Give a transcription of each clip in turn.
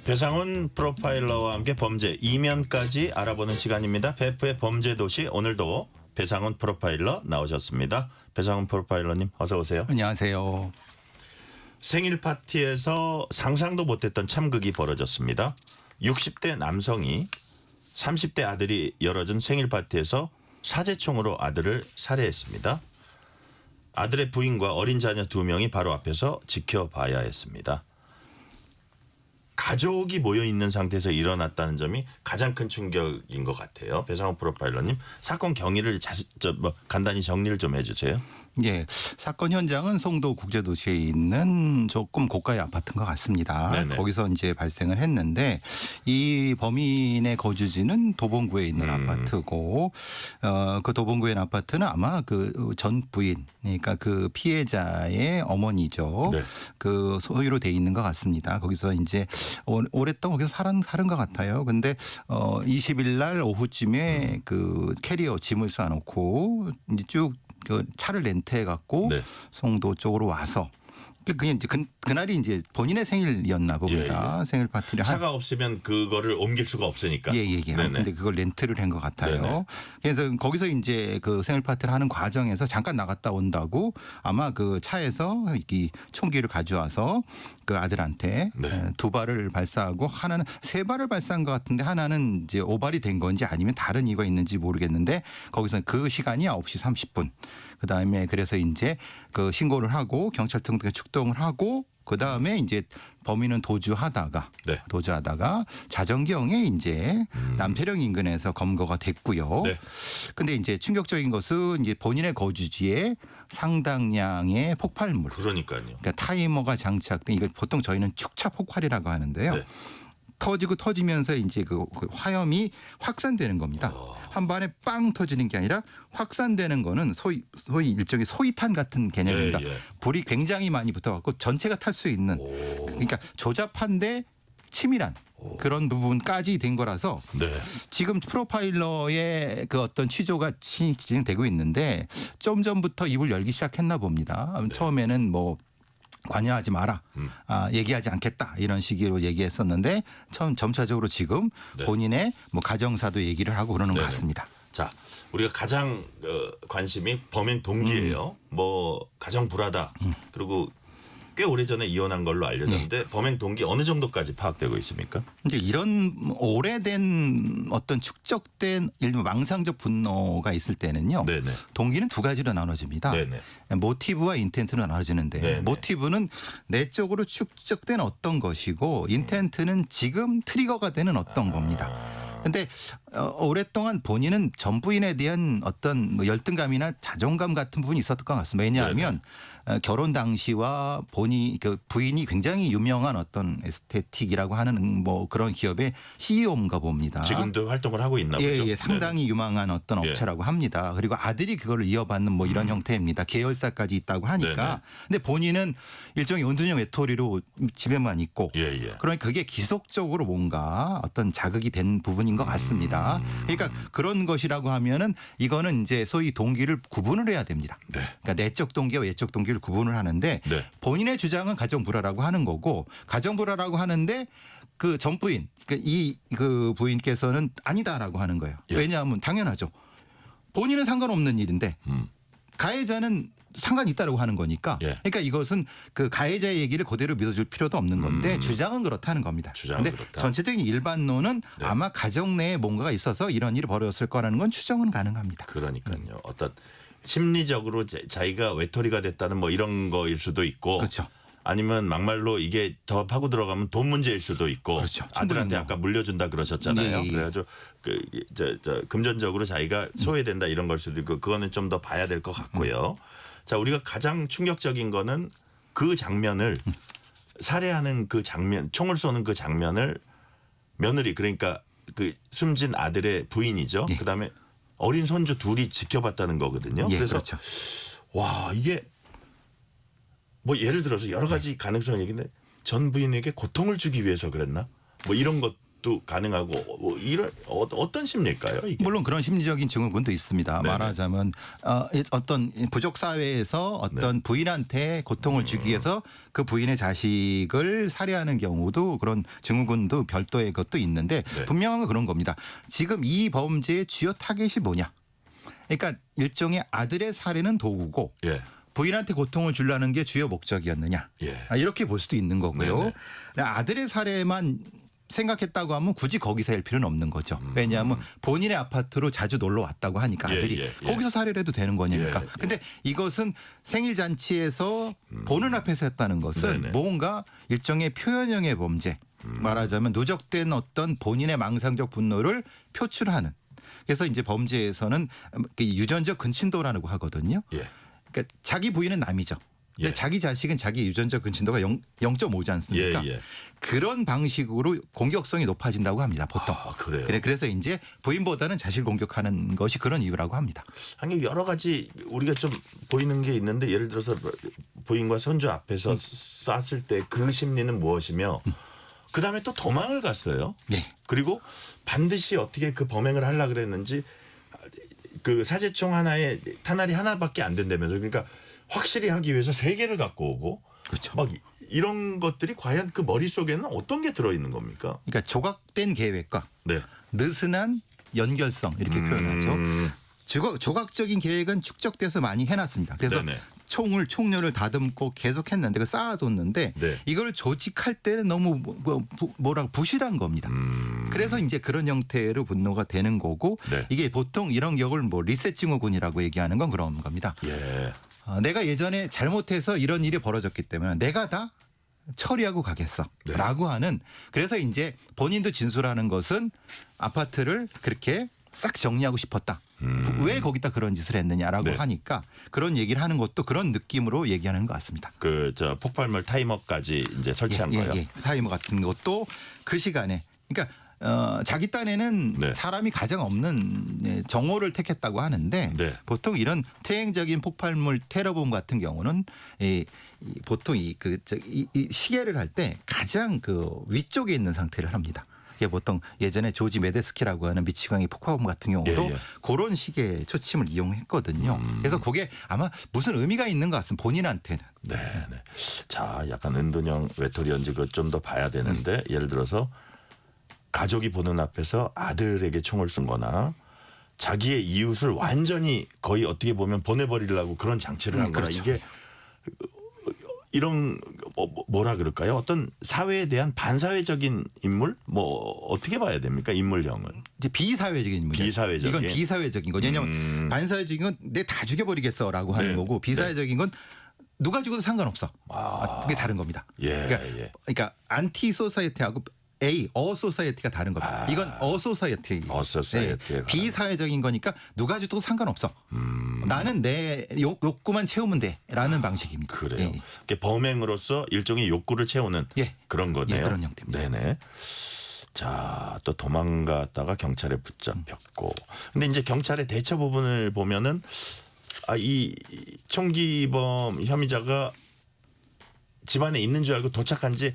배상훈 프로파일러와 함께 범죄 이면까지 알아보는 시간입니다. 베프의 범죄도시, 오늘도 배상훈 프로파일러 나오셨습니다. 배상훈 프로파일러님 어서 오세요. 안녕하세요. 생일 파티에서 상상도 못했던 참극이 벌어졌습니다. 60대 남성이 30대 아들이 열어준 생일 파티에서 사제총으로 아들을 살해했습니다. 아들의 부인과 어린 자녀 2명이 바로 앞에서 지켜봐야 했습니다. 가족이 모여 있는 상태에서 일어났다는 점이 가장 큰 충격인 것 같아요. 배상훈 프로파일러님, 사건 경위를 간단히 정리를 좀 해주세요. 예, 사건 현장은 송도 국제도시에 있는 조금 고가의 아파트인 것 같습니다. 네네. 거기서 이제 발생을 했는데 이 범인의 거주지는 도봉구에 있는 아파트고 그 도봉구에 있는 아파트는 아마 그 전 부인, 그러니까 그 피해자의 어머니죠. 네. 그 소유로 돼 있는 것 같습니다. 거기서 이제 오랫동안 거기서 살은 것 같아요. 근데 20일 날 오후쯤에 그 캐리어 짐을 쌓아놓고 이제 쭉 그 차를 렌트해 갖고 네. 송도 쪽으로 와서 그게 이제 그날이 이제 본인의 생일이었나 봅니다. 예. 생일 파티를 차가 없으면 그거를 옮길 수가 없으니까. 예예예. 근데 그걸 렌트를 한 것 같아요. 네네. 그래서 거기서 이제 그 생일 파티를 하는 과정에서 잠깐 나갔다 온다고 아마 그 차에서 이 총기를 가져와서 그 아들한테 네. 2발을 발사하고 하나는 3발을 발사한 것 같은데 하나는 이제 오발이 된 건지 아니면 다른 이유가 있는지 모르겠는데 거기서 그 시간이 9시 30분. 그다음에 그래서 이제 그 신고를 하고 경찰 등등에 출동을 하고 그다음에 이제 범인은 도주하다가 자정경에 이제 남태령 인근에서 검거가 됐고요. 네. 근데 이제 충격적인 것은 이제 본인의 거주지에 상당량의 폭발물, 그러니까요. 그러니까 타이머가 장착된, 이걸 보통 저희는 축차 폭발이라고 하는데요. 네. 터지면서 이제 그 화염이 확산되는 겁니다. 한 번에 빵 터지는 게 아니라 확산되는 거는 소위 일종의 소위탄 같은 개념입니다. 예. 불이 굉장히 많이 붙어갖고 전체가 탈 수 있는, 그러니까 조잡한데 치밀한 그런 부분까지 된 거라서 네. 지금 프로파일러의 그 어떤 취조가 진행되고 있는데 좀 전부터 입을 열기 시작했나 봅니다. 처음에는 뭐 관여하지 마라, 얘기하지 않겠다 이런 식으로 얘기했었는데 점차적으로 지금 네. 본인의 뭐 가정사도 얘기를 하고 그러는 것 같습니다. 자, 우리가 가장 관심이 범행 동기예요. 뭐 가정 불화다. 그리고 꽤 오래전에 이혼한 걸로 알려졌는데 범행 동기 어느 정도까지 파악되고 있습니까? 이제 이런 오래된 어떤 축적된 일부 망상적 분노가 있을 때는요. 네네. 동기는 2가지로 나눠집니다. 네네. 모티브와 인텐트로 나눠지는데 네네. 모티브는 내적으로 축적된 어떤 것이고 인텐트는 지금 트리거가 되는 어떤 겁니다. 근데 오랫동안 본인은 전 부인에 대한 어떤 뭐 열등감이나 자존감 같은 부분이 있었던 것 같습니다. 왜냐하면 결혼 당시와 그 부인이 굉장히 유명한 어떤 에스테틱이라고 하는 뭐 그런 기업의 CEO인가 봅니다. 지금도 활동을 하고 있나 보죠. 예, 상당히 유망한 어떤 예. 업체라고 합니다. 그리고 아들이 그걸 이어받는 뭐 이런 형태입니다. 계열사까지 있다고 하니까. 네네. 근데 본인은 일종의 은둔형 외톨이로 집에만 있고. 예. 그러니까 그게 기속적으로 뭔가 어떤 자극이 된 부분인 것 같습니다. 그러니까 그런 것이라고 하면은 이거는 이제 소위 동기를 구분을 해야 됩니다. 네. 그러니까 내적 동기와 외적 동기를 구분을 하는데 네. 본인의 주장은 가정 불화라고 하는 거고 가정 불화라고 하는데 그 전 부인, 그 부인께서는 아니다라고 하는 거예요. 예. 왜냐하면 당연하죠. 본인은 상관없는 일인데 가해자는 상관이 있다라고 하는 거니까. 예. 그러니까 이것은 그 가해자의 얘기를 그대로 믿어줄 필요도 없는 건데 주장은 그렇다는 겁니다. 주장은 그런데 그렇다. 전체적인 일반론은 아마 가정 내에 뭔가가 있어서 이런 일이 벌어졌을 거라는 건 추정은 가능합니다. 그러니까요. 어떤 심리적으로 자기가 외톨이가 됐다는 뭐 이런 거일 수도 있고. 그렇죠. 아니면 막말로 이게 더 파고 들어가면 돈 문제일 수도 있고. 그렇죠. 아들한테 충분히 아까 물려준다 그러셨잖아요. 예. 그래가지고 금전적으로 자기가 소외된다 이런 걸 수도 있고 그거는 좀 더 봐야 될 것 같고요. 자, 우리가 가장 충격적인 거는 그 장면을 살해하는 그 장면, 총을 쏘는 그 장면을 며느리, 그러니까 그 숨진 아들의 부인이죠. 예. 그다음에 어린 손주 둘이 지켜봤다는 거거든요. 예, 그래서 그렇죠. 와, 이게 뭐 예를 들어서 여러 가지 가능성이 있는데 전 부인에게 고통을 주기 위해서 그랬나? 뭐 이런 것 증후군도 가능하고 이런 어떤 심리일까요? 이게? 물론 그런 심리적인 증후군도 있습니다. 네네. 말하자면 어떤 부족 사회에서 어떤 부인한테 고통을 주기 위해서 그 부인의 자식을 살해하는 경우도 그런 증후군도 별도의 것도 있는데 네. 분명한 건 그런 겁니다. 지금 이 범죄의 주요 타겟이 뭐냐? 그러니까 일종의 아들의 살해는 도구고 예. 부인한테 고통을 주려는 게 주요 목적이었느냐? 예. 이렇게 볼 수도 있는 거고요. 아들의 살해만 생각했다고 하면 굳이 거기서 할 필요는 없는 거죠. 왜냐하면 본인의 아파트로 자주 놀러 왔다고 하니까 아들이 예. 거기서 살해를 해도 되는 거니까. 예. 근데 이것은 생일 잔치에서 보는 앞에서 했다는 것은 네네. 뭔가 일종의 표현형의 범죄. 말하자면 누적된 어떤 본인의 망상적 분노를 표출하는. 그래서 이제 범죄에서는 유전적 근친도라고 하거든요. 예. 그러니까 자기 부인은 남이죠. 근데 예. 자기 자식은 자기 유전적 근친도가 0.5지 않습니까? 예. 그런 방식으로 공격성이 높아진다고 합니다. 보통. 아, 그래요? 그래서 이제 부인보다는 자식을 공격하는 것이 그런 이유라고 합니다. 아니 여러 가지 우리가 좀 보이는 게 있는데 예를 들어서 부인과 손주 앞에서 쐈을 때 그 심리는 무엇이며 그다음에 또 도망을 갔어요. 네. 그리고 반드시 어떻게 그 범행을 하려고 그랬는지 그 사제총 하나에 탄알이 하나밖에 안 된다면서 그러니까 확실히 하기 위해서 3개를 갖고 오고 그렇죠. 막 이런 것들이 과연 그 머릿속에는 어떤 게 들어있는 겁니까? 그러니까 조각된 계획과 네. 느슨한 연결성 이렇게 표현하죠. 조각적인 계획은 축적돼서 많이 해놨습니다. 그래서 네네. 총류를 다듬고 계속 했는데 쌓아뒀는데 네. 이걸 조직할 때는 너무 뭐라고 부실한 겁니다. 그래서 이제 그런 형태로 분노가 되는 거고 네. 이게 보통 이런 격을 뭐 리셋 증후군이라고 얘기하는 건 그런 겁니다. 예. 내가 예전에 잘못해서 이런 일이 벌어졌기 때문에 내가 다 처리하고 가겠어. 네. 라고 하는 그래서 이제 본인도 진술하는 것은 아파트를 그렇게 싹 정리하고 싶었다. 왜 거기다 그런 짓을 했느냐라고 네. 하니까 그런 얘기를 하는 것도 그런 느낌으로 얘기하는 것 같습니다. 그 저 폭발물 타이머까지 이제 설치한 거예요. 타이머 같은 것도 그 시간에 그러니까 자기 딴에는 네. 사람이 가장 없는 정오를 택했다고 하는데 네. 보통 이런 퇴행적인 폭발물 테러범 같은 경우는 보통 이 시계를 할 때 가장 그 위쪽에 있는 상태를 합니다. 이게 보통 예전에 조지 메데스키라고 하는 미치광이 폭파범 같은 경우도 예. 그런 식의 초침을 이용했거든요. 그래서 그게 아마 무슨 의미가 있는 것 같습니다. 본인한테는. 네. 자, 약간 은둔형 외톨이언지 그 좀 더 봐야 되는데 예를 들어서 가족이 보는 앞에서 아들에게 총을 쏜 거나 자기의 이웃을 완전히 거의 어떻게 보면 보내버리려고 그런 장치를 한 거나 그렇죠. 이게 이런 뭐라 그럴까요? 어떤 사회에 대한 반사회적인 인물? 뭐 어떻게 봐야 됩니까? 인물형은. 이제 비사회적인 인물이에요. 비사회적인. 이건 비사회적인 거죠. 왜냐하면 반사회적인 건 내 다 죽여버리겠어라고 하는 네. 거고 비사회적인 건 누가 죽어도 상관없어. 그게 다른 겁니다. 예. 그러니까 안티 소사이어티하고 어소사이어티가 다른 겁니다. 이건 어소사이어티. 어소사이어티에 비사회적인 거니까 누가 죽어도 상관없어. 나는 내 욕구만 채우면 돼라는 방식입니다. 그래요. 범행으로서 일종의 욕구를 채우는 예. 그런 거네요. 예, 그런 형태입니다. 네네. 자, 또 도망갔다가 경찰에 붙잡혔고. 근데 이제 경찰의 대처 부분을 보면은 이 총기범 혐의자가 집안에 있는 줄 알고 도착한 지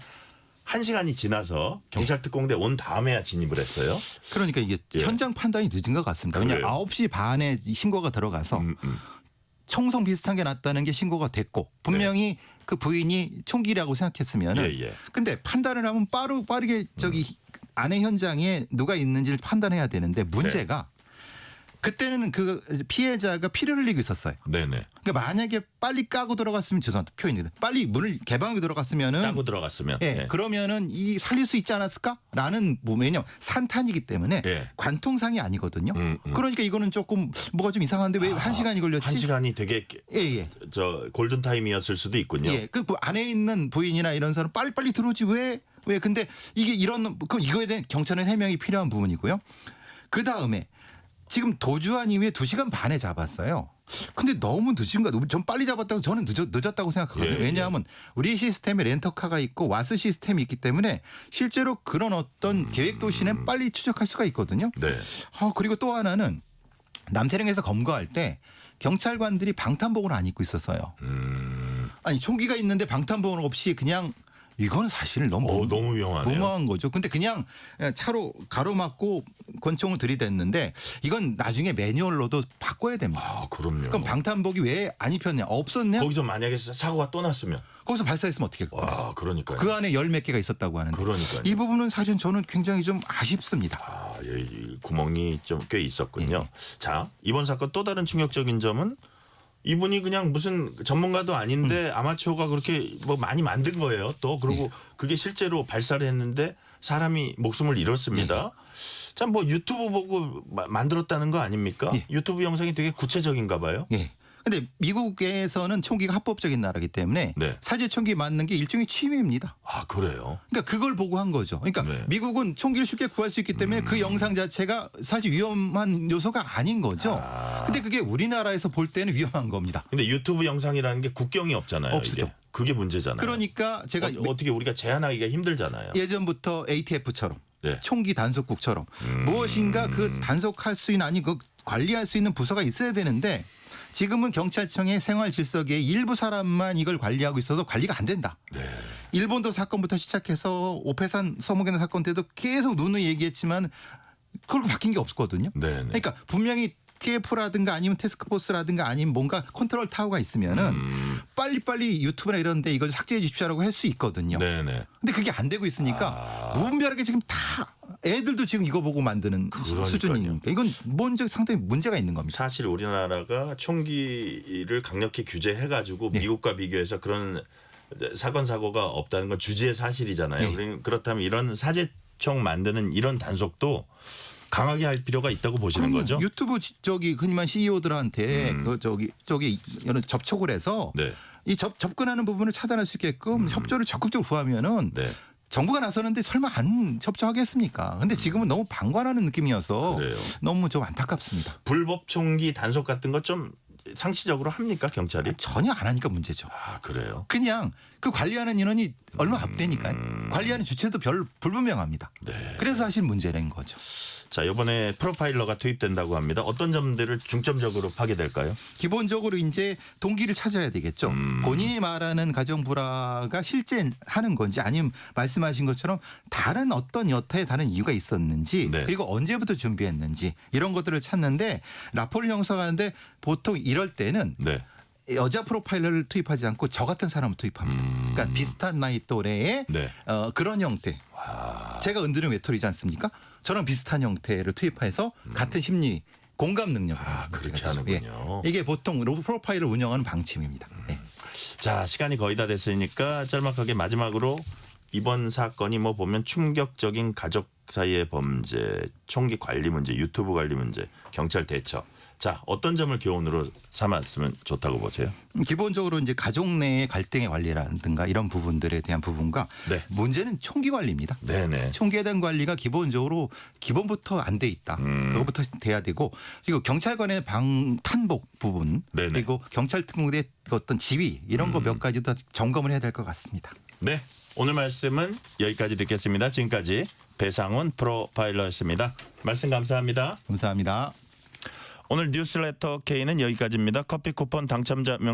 1시간이 지나서 경찰 특공대 온 다음에야 진입을 했어요. 그러니까 이게 현장 판단이 늦은 것 같습니다. 왜냐하면 9시 반에 신고가 들어가서 총성 비슷한 게 났다는 게 신고가 됐고 분명히 그 부인이 총기라고 생각했으면은 근데 판단을 하면 빠르게 저기 안에 현장에 누가 있는지를 판단해야 되는데 문제가 그때는 그 피해자가 피를 흘리고 있었어요. 네네. 그러니까 만약에 빨리 까고 들어갔으면 죄송합니다. 표현인데 빨리 문을 개방하고 들어갔으면은 까고 들어갔으면 그러면은 이 살릴 수 있지 않았을까라는 왜냐면 산탄이기 때문에 관통상이 아니거든요. 그러니까 이거는 조금 뭐가 좀 이상한데 왜 1시간이 걸렸지? 1시간이 되게 저 골든 타임이었을 수도 있군요. 그 안에 있는 부인이나 이런 사람 빨리 들어오지 왜 근데 이게 이거에 대한 경찰은 해명이 필요한 부분이고요. 그 다음에 지금 도주한 이후에 2시간 반에 잡았어요. 근데 너무 늦은 거야. 전 빨리 잡았다고 저는 늦었다고 생각하거든요. 왜냐하면 우리 시스템에 렌터카가 있고 와스 시스템이 있기 때문에 실제로 그런 어떤 계획 도시는 빨리 추적할 수가 있거든요. 네. 그리고 또 하나는 남태령에서 검거할 때 경찰관들이 방탄복을 안 입고 있었어요. 아니 총기가 있는데 방탄복 없이 그냥 이건 사실 너무 너무 위험하네요. 무모한 거죠. 근데 그냥 차로 가로막고 권총을 들이댔는데 이건 나중에 매뉴얼로도 바꿔야 됩니다. 아, 그럼요. 그럼 방탄복이 왜 안 입혔냐? 없었냐? 거기서 만약에 사고가 또 났으면 거기서 발사했으면 어떻게 할 거예요? 그러니까요. 그 안에 열 몇 개가 있었다고 하는데 그러니까요. 이 부분은 사실 저는 굉장히 좀 아쉽습니다. 이 구멍이 좀 꽤 있었군요. 자, 이번 사건 또 다른 충격적인 점은 이분이 그냥 무슨 전문가도 아닌데 아마추어가 그렇게 뭐 많이 만든 거예요. 또 그리고 그게 실제로 발사를 했는데 사람이 목숨을 잃었습니다. 참 뭐 유튜브 보고 만들었다는 거 아닙니까? 유튜브 영상이 되게 구체적인가 봐요. 예. 근데 미국에서는 총기가 합법적인 나라이기 때문에 네. 사제 총기 맞는 게 일종의 취미입니다. 아, 그래요? 그러니까 그걸 보고 한 거죠. 그러니까 네. 미국은 총기를 쉽게 구할 수 있기 때문에 그 영상 자체가 사실 위험한 요소가 아닌 거죠. 근데 그게 우리나라에서 볼 때는 위험한 겁니다. 근데 유튜브 영상이라는 게 국경이 없잖아요. 없죠. 이게. 그게 문제잖아요. 그러니까 제가 어떻게 우리가 제한하기가 힘들잖아요. 예전부터 ATF처럼 네. 총기 단속국처럼 무엇인가 그 단속할 수 있는 아니 그 관리할 수 있는 부서가 있어야 되는데 지금은 경찰청의 생활질서계에 일부 사람만 이걸 관리하고 있어서 관리가 안 된다. 네. 일본도 사건부터 시작해서 오페산 서무개나 사건 때도 계속 누누이 얘기했지만 그걸 바뀐 게 없거든요. 네. 그러니까 분명히 TF라든가 아니면 태스크포스라든가 아니면 뭔가 컨트롤 타워가 있으면은 빨리빨리 유튜브나 이런 데 이걸 삭제해 주십시오라고 할 수 있거든요. 네네. 근데 그게 안 되고 있으니까 무분별하게 지금 다 애들도 지금 이거 보고 만드는 그러니까요. 수준이니까 이건 먼저 상당히 문제가 있는 겁니다. 사실 우리나라가 총기를 강력히 규제해가지고 미국과 비교해서 그런 사건 사고가 없다는 건 주지의 사실이잖아요. 그렇다면 이런 사제총 만드는 이런 단속도 강하게 할 필요가 있다고 보시는 거죠? 유튜브 저기 흔히만 CEO들한테 그 저기 이런 접촉을 해서 네. 이 접근하는 부분을 차단할 수 있게끔 협조를 적극적으로 구하면은 네. 정부가 나서는데 설마 안 협조하겠습니까? 근데 지금은 너무 방관하는 느낌이어서 그래요. 너무 좀 안타깝습니다. 불법 총기 단속 같은 거 좀 상시적으로 합니까 경찰이? 전혀 안 하니까 문제죠. 아, 그래요? 그냥 그 관리하는 인원이 얼마 안 되니까요. 관리하는 주체도 별 불분명합니다. 네. 그래서 사실 문제는 거죠. 자, 이번에 프로파일러가 투입된다고 합니다. 어떤 점들을 중점적으로 파게 될까요? 기본적으로 이제 동기를 찾아야 되겠죠. 본인이 말하는 가정 불화가 실제 하는 건지 아니면 말씀하신 것처럼 다른 어떤 여타의 다른 이유가 있었는지 네. 그리고 언제부터 준비했는지 이런 것들을 찾는데 라포를 형성하는데 보통 이럴 때는 네. 여자 프로파일러를 투입하지 않고 저 같은 사람을 투입합니다. 그러니까 비슷한 나이 또래의 네. 그런 형태. 제가 은둔형 외톨이지 않습니까? 저랑 비슷한 형태를 투입해서 같은 심리 공감 능력을 그렇게 가지고. 하는군요. 이게 보통 프로파일을 운영하는 방침입니다. 예. 자, 시간이 거의 다 됐으니까 짤막하게 마지막으로 이번 사건이 뭐 보면 충격적인 가족 사이의 범죄, 총기 관리 문제, 유튜브 관리 문제, 경찰 대처. 자, 어떤 점을 교훈으로 삼았으면 좋다고 보세요? 기본적으로 이제 가족 내의 갈등의 관리라든가 이런 부분들에 대한 부분과 네. 문제는 총기 관리입니다. 네네. 총기에 대한 관리가 기본부터 안 돼 있다. 그것부터 돼야 되고 그리고 경찰관의 방탄복 부분 네네. 그리고 경찰 특공대의 어떤 지위 이런 거 몇 가지 더 점검을 해야 될 것 같습니다. 네. 오늘 말씀은 여기까지 듣겠습니다. 지금까지 배상훈 프로파일러였습니다. 말씀 감사합니다. 감사합니다. 오늘 뉴스레터 K는 여기까지입니다. 커피 쿠폰 당첨자 명